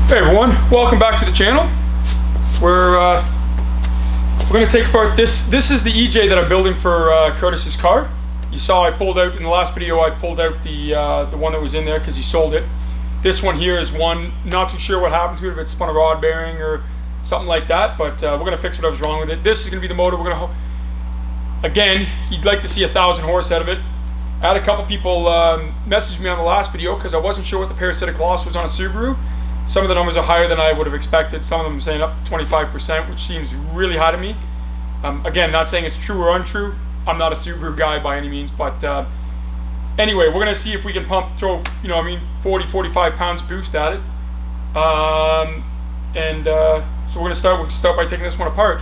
Hey everyone, welcome back to the channel. We're going to take apart this. This is the EJ that I'm building for Curtis's car. You saw I pulled out in the last video. I pulled out the one that was in there because he sold it. This one here is one, not too sure what happened to it, if it spun a rod bearing or something like that. But we're going to fix whatever's wrong with it. This is going to be the motor. We're going to, again, you'd like to see 1,000 horse out of it. I had a couple people message me on the last video because I wasn't sure what the parasitic loss was on a Subaru. Some of the numbers are higher than I would have expected. Some of them saying up 25%, which seems really high to me. Again, not saying it's true or untrue. I'm not a Subaru guy by any means, but anyway, we're gonna see if we can throw 40, 45 pounds boost at it. So we're gonna start by taking this one apart.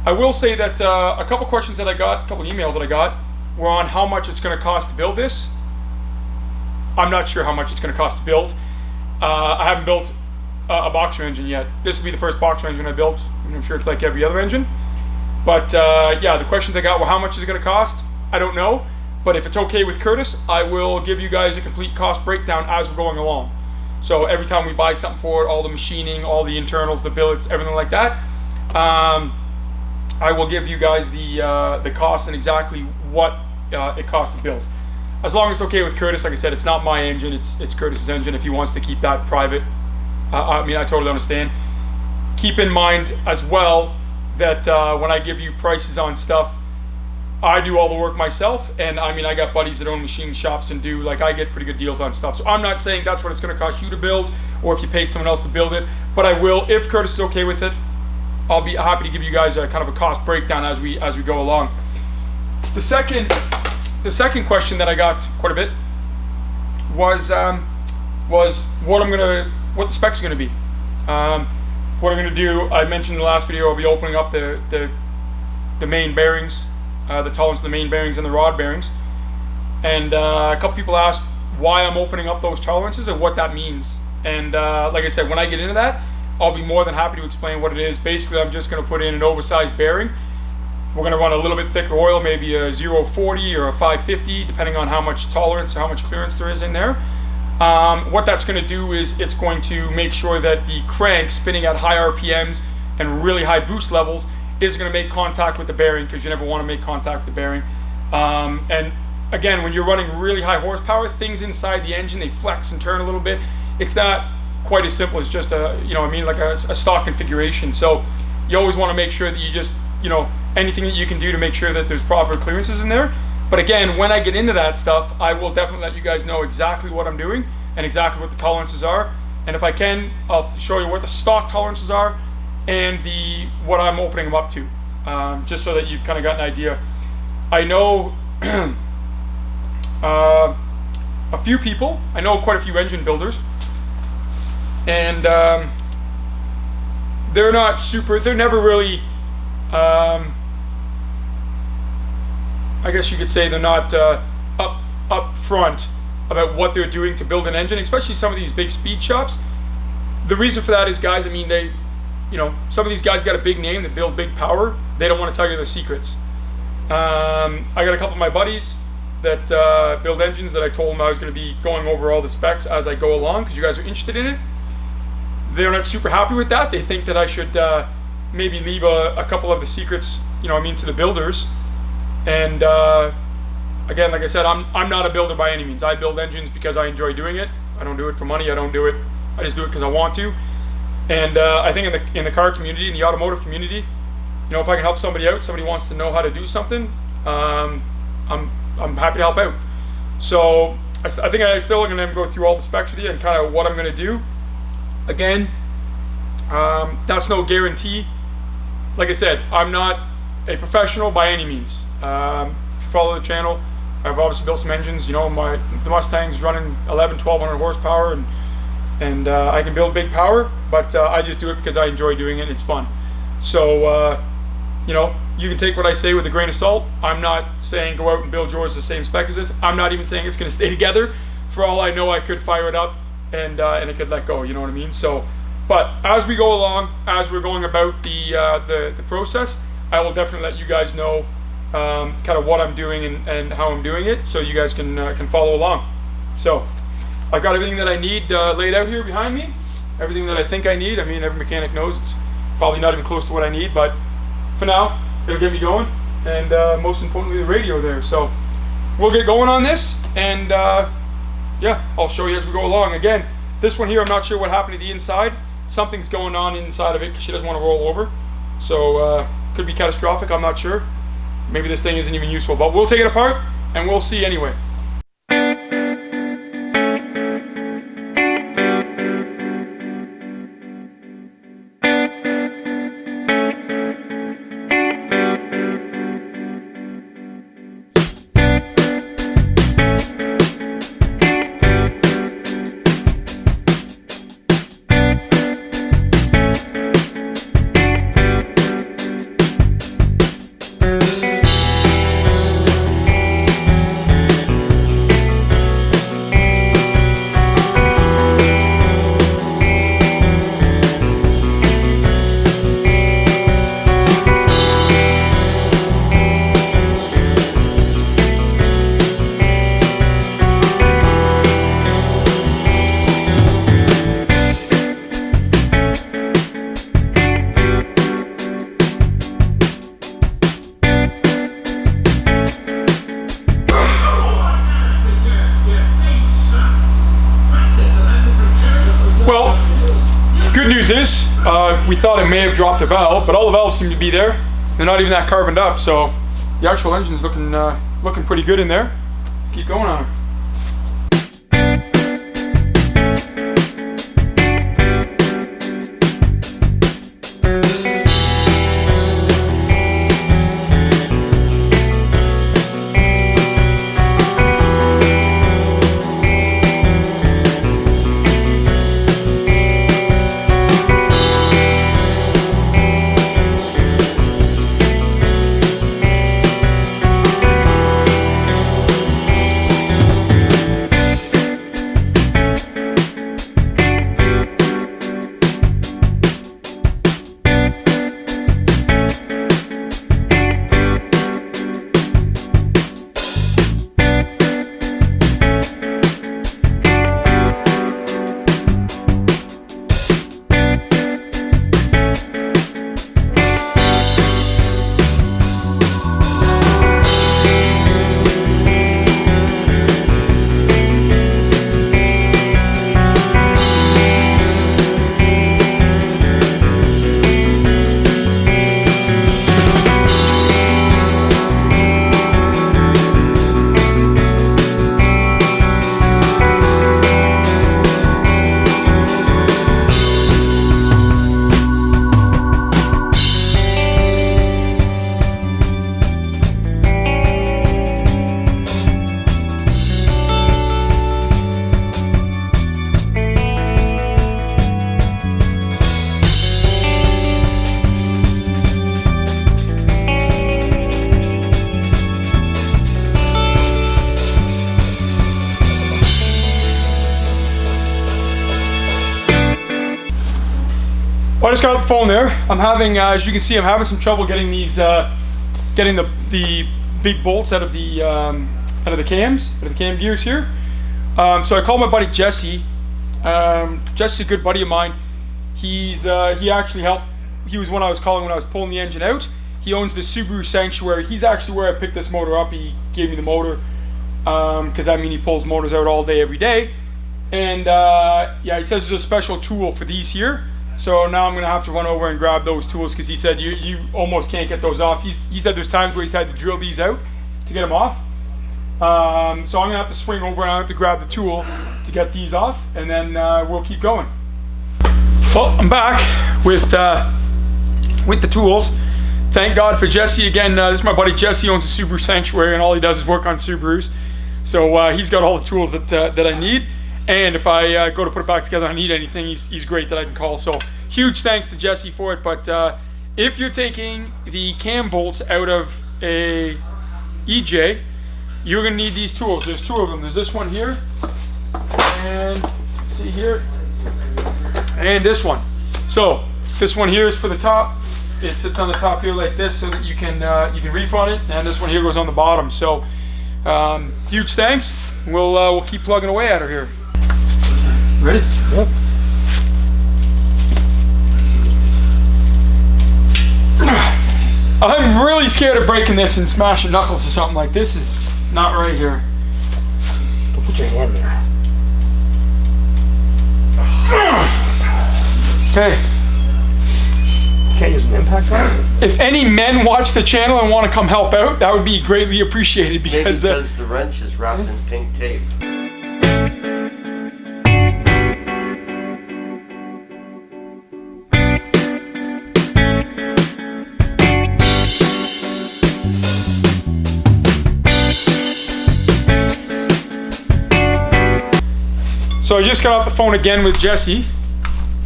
I will say that a couple questions that I got, a couple emails that I got, were on how much it's gonna cost to build this. I'm not sure how much it's gonna cost to build. I haven't built a boxer engine yet. This will be the first boxer engine I built. I'm sure it's like every other engine. But yeah, the questions I got were how much is it going to cost? I don't know. But if it's okay with Curtis, I will give you guys a complete cost breakdown as we're going along. So every time we buy something for it, all the machining, all the internals, the billets, everything like that, I will give you guys the cost and exactly what it costs to build. As long as it's okay with Curtis, like I said, it's not my engine, it's Curtis's engine. If he wants to keep that private, I totally understand. Keep in mind as well that when I give you prices on stuff, I do all the work myself, and I got buddies that own machine shops and I get pretty good deals on stuff. So I'm not saying that's what it's going to cost you to build, or if you paid someone else to build it, but I will, if Curtis is okay with it, I'll be happy to give you guys a kind of a cost breakdown as we go along. The second question that I got quite a bit was what the specs are going to be. What I'm going to do, I mentioned in the last video, I'll be opening up the main bearings, the tolerance of the main bearings and the rod bearings. And a couple people asked why I'm opening up those tolerances and what that means. And like I said, when I get into that, I'll be more than happy to explain what it is. Basically, I'm just going to put in an oversized bearing. We're going to run a little bit thicker oil, maybe a 040 or a 550, depending on how much tolerance or how much clearance there is in there. What that's going to do is it's going to make sure that the crank spinning at high RPMs and really high boost levels is going to make contact with the bearing, because you never want to make contact with the bearing. And again, when you're running really high horsepower, things inside the engine, they flex and turn a little bit. It's not quite as simple as just a stock configuration. So you always want to make sure that you just, anything that you can do to make sure that there's proper clearances in there. But again, when I get into that stuff, I will definitely let you guys know exactly what I'm doing and exactly what the tolerances are. And if I can, I'll show you what the stock tolerances are and what I'm opening them up to, just so that you've kind of got an idea. I know a few people, I know quite a few engine builders, and they're never really, I guess you could say they're not up front about what they're doing to build an engine, especially some of these big speed shops. The reason for that is, guys, some of these guys got a big name that build big power. They don't want to tell you their secrets. I got a couple of my buddies that build engines that I told them I was going to be going over all the specs as I go along, because you guys are interested in it. They're not super happy with that. They think that I should maybe leave a couple of the secrets, to the builders. And again, like I said, I'm not a builder by any means. I build engines because I enjoy doing it. I don't do it for money. I don't do it. I just do it because I want to. And I think in the car community, in the automotive community, if I can help somebody out, somebody wants to know how to do something, I'm happy to help out. So I think I still am going to go through all the specs with you and kind of what I'm going to do. Again, that's no guarantee. Like I said, I'm not a professional by any means. If you follow the channel, I've obviously built some engines. The Mustang's running 1,100 horsepower, and I can build big power, but I just do it because I enjoy doing it and it's fun. So you can take what I say with a grain of salt. I'm not saying go out and build yours the same spec as this. I'm not even saying it's going to stay together. For all I know, I could fire it up and it could let go. You know what I mean? So, but as we go along, as we're going about the process, I will definitely let you guys know kind of what I'm doing and how I'm doing it, so you guys can follow along. So I've got everything that I need laid out here behind me. everything that I think I need. I mean, every mechanic knows it's probably not even close to what I need, but for now, it'll get me going. And most importantly, the radio there. So we'll get going on this, and yeah, I'll show you as we go along. Again, this one here, I'm not sure what happened to the inside. Something's going on inside of it because she doesn't want to roll over. So could be catastrophic, I'm not sure. Maybe this thing isn't even useful, but we'll take it apart and we'll see anyway. Well, good news is, we thought it may have dropped a valve, but all the valves seem to be there. They're not even that carboned up, so the actual engine's looking pretty good in there. Keep going on her. Well, I just got off the phone there. I'm having, as you can see, I'm having some trouble getting these, getting the big bolts out of the cams, out of the cam gears here. So I called my buddy Jesse. Jesse's a good buddy of mine. He actually helped. He was one I was calling when I was pulling the engine out. He owns the Subaru Sanctuary. He's actually where I picked this motor up. He gave me the motor because I mean he pulls motors out all day, every day. And yeah, he says there's a special tool for these here. So now I'm gonna have to run over and grab those tools because he said you almost can't get those off. He said there's times where he's had to drill these out to get them off. So I'm gonna have to swing over and I have to grab the tool to get these off, and then we'll keep going. Well, I'm back with the tools. Thank God for Jesse again. This is my buddy Jesse, owns a Subaru Sanctuary, and all he does is work on Subarus. So he's got all the tools that I need. And if I go to put it back together, I need anything, he's great that I can call. So huge thanks to Jesse for it. But if you're taking the cam bolts out of a EJ, you're gonna need these tools. There's two of them. There's this one here, and see here, and this one. So this one here is for the top. It sits on the top here like this, so that you can reef on it. And this one here goes on the bottom. So huge thanks. We'll keep plugging away at her here. Ready? Yep. I'm really scared of breaking this and smashing knuckles or something. Like, this is not right here. Don't put your hand there. Okay. Can't use an impact driver? If any men watch the channel and want to come help out, that would be greatly appreciated because the wrench is wrapped in pink tape. So I just got off the phone again with Jesse,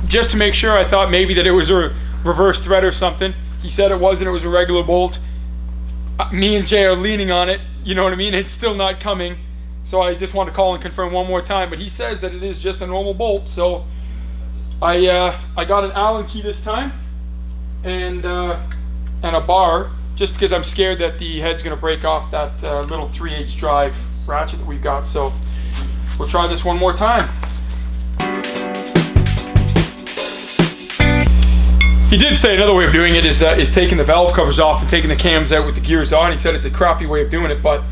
just to make sure. I thought maybe that it was a reverse thread or something. He said it wasn't, it was a regular bolt. Me and Jay are leaning on it, you know what I mean? It's still not coming. So I just want to call and confirm one more time, but he says that it is just a normal bolt. So I got an Allen key this time and a bar, just because I'm scared that the head's gonna break off that little 3/8 drive ratchet that we've got. So we'll try this one more time. He did say another way of doing it is taking the valve covers off and taking the cams out with the gears on. He said it's a crappy way of doing it, but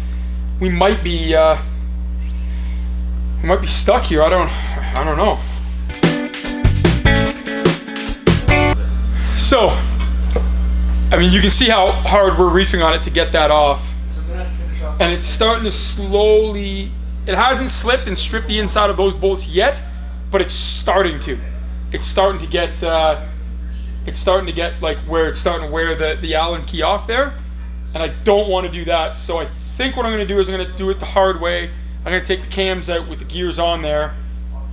we might be stuck here. I don't know. So, I mean, you can see how hard we're reefing on it to get that off, and it's starting to slowly. It hasn't slipped and stripped the inside of those bolts yet, but it's starting to. It's starting to get like where it's starting to wear the Allen key off there, and I don't want to do that. So I think what I'm going to do is I'm going to do it the hard way. I'm going to take the cams out with the gears on there,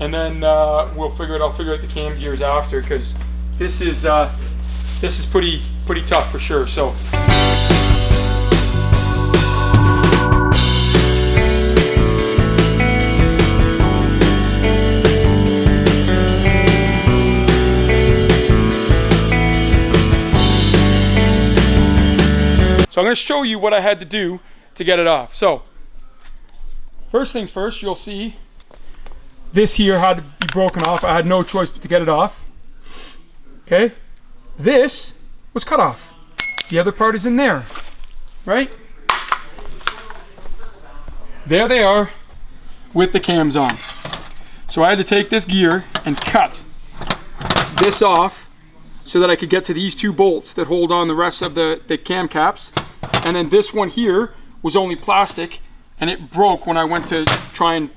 and then I'll figure out the cam gears after, because this is pretty tough for sure. So. So I'm going to show you what I had to do to get it off. So first things first, you'll see this here had to be broken off. I had no choice but to get it off. Okay, this was cut off. The other part is in there, right? There they are with the cams on. So I had to take this gear and cut this off so that I could get to these two bolts that hold on the rest of the cam caps. And then this one here was only plastic, and it broke when I went to try and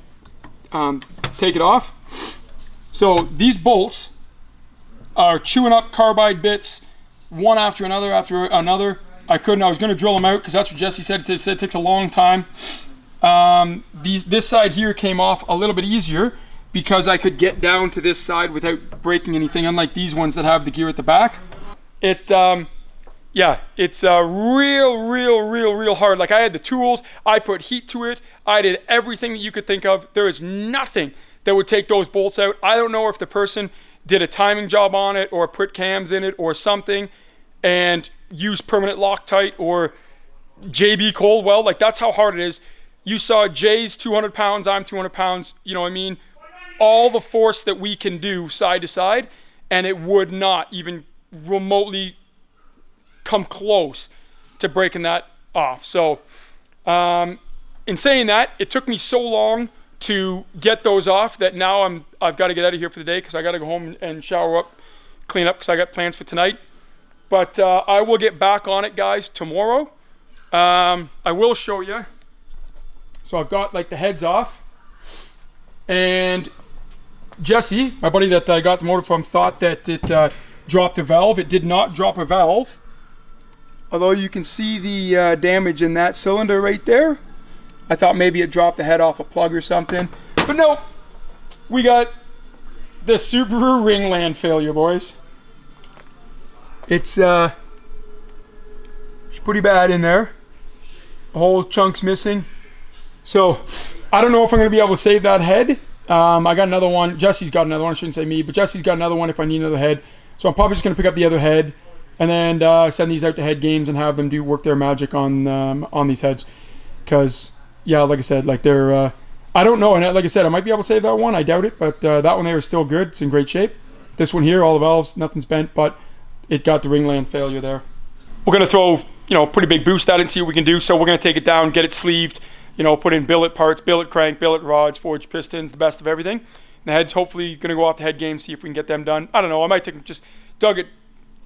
take it off. So these bolts are chewing up carbide bits, one after another I was going to drill them out because that's what Jesse said. It takes a long time. This side here came off a little bit easier because I could get down to this side without breaking anything, unlike these ones that have the gear at the back. Yeah, it's real hard. Like, I had the tools, I put heat to it, I did everything that you could think of. There is nothing that would take those bolts out. I don't know if the person did a timing job on it or put cams in it or something and used permanent Loctite or JB Coldwell. Like, that's how hard it is. You saw Jay's 200 pounds, I'm 200 pounds, you know what I mean? All the force that we can do side to side, and it would not even remotely come close to breaking that off. So in saying that, it took me so long to get those off that now I've got to get out of here for the day because I got to go home and shower up, clean up because I got plans for tonight. But I will get back on it, guys, tomorrow. I will show you. So I've got like the heads off, and Jesse, my buddy that I got the motor from, thought that it dropped a valve. It did not drop a valve. Although you can see the damage in that cylinder right there. I thought maybe it dropped the head off a plug or something. But no, we got the Subaru Ringland failure, boys. It's pretty bad in there. A whole chunk's missing. So I don't know if I'm going to be able to save that head. I got another one. Jesse's got another one. I shouldn't say me, but Jesse's got another one if I need another head. So I'm probably just going to pick up the other head and then send these out to Head Games and have them work their magic on these heads. Because, yeah, like I said, like they're, I don't know. And like I said, I might be able to save that one. I doubt it, but that one there is still good. It's in great shape. This one here, all the valves, nothing's bent, but it got the Ringland failure there. we're going to throw, a pretty big boost at it and see what we can do. So we're going to take it down, get it sleeved, put in billet parts, billet crank, billet rods, forged pistons, the best of everything. And the head's hopefully going to go off the head game, see if we can get them done. I don't know. I might take just Doug at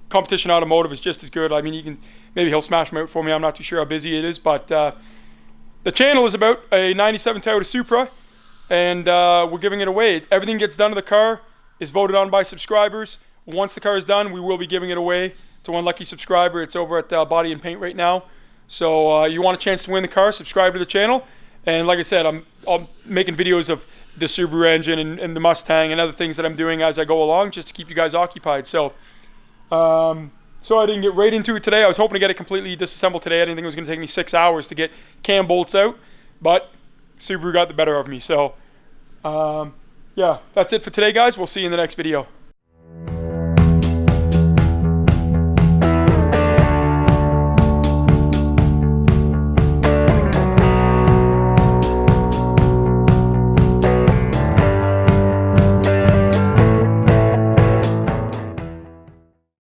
Competition Automotive is just as good. I mean, maybe he'll smash them out for me. I'm not too sure how busy it is, but the channel is about a 97 Toyota Supra, and we're giving it away. Everything gets done to the car is voted on by subscribers. Once the car is done, we will be giving it away to one lucky subscriber. It's over at Body and Paint right now. So you want a chance to win the car, subscribe to the channel. And like I said, I'm making videos of the Subaru engine and the Mustang and other things that I'm doing as I go along, just to keep you guys occupied. So I didn't get right into it today. I was hoping to get it completely disassembled today. I didn't think it was going to take me 6 hours to get cam bolts out, but Subaru got the better of me. So yeah, that's it for today, guys. We'll see you in the next video.